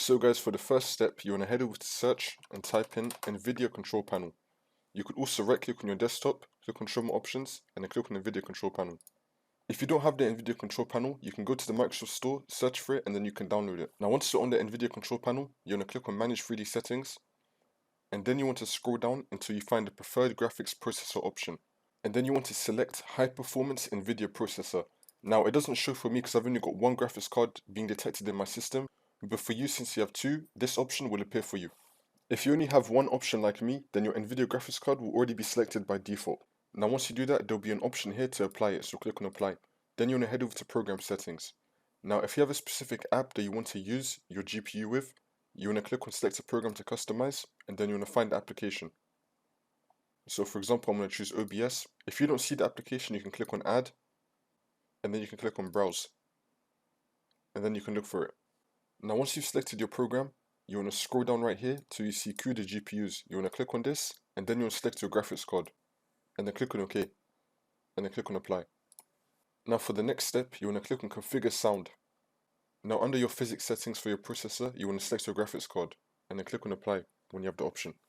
So guys, for the first step, you want to head over to search and type in NVIDIA control panel. You could also right click on your desktop, click on show more options, and then click on NVIDIA control panel. If you don't have the NVIDIA control panel, you can go to the Microsoft Store, search for it, and then you can download it. Now once you're on the NVIDIA control panel, you want to click on manage 3D settings, and then you want to scroll down until you find the preferred graphics processor option. And then you want to select high performance NVIDIA processor. Now it doesn't show for me because I've only got one graphics card being detected in my system, but for you, since you have two, this option will appear for you. If you only have one option like me, then your NVIDIA graphics card will already be selected by default. Now once you do that, there'll be an option here to apply it, so click on apply. Then you want to head over to program settings. Now if you have a specific app that you want to use your GPU with, you want to click on select a program to customize, and then you want to find the application. So for example, I'm going to choose OBS. If you don't see the application, you can click on add, and then you can click on browse, and then you can look for it. Now once you've selected your program, you want to scroll down right here till you see CUDA GPUs. You want to click on this, and then you want to select your graphics card, and then click on OK, and then click on apply. Now for the next step, you want to click on configure sound. Now under your physics settings for your processor, you want to select your graphics card, and then click on apply when you have the option.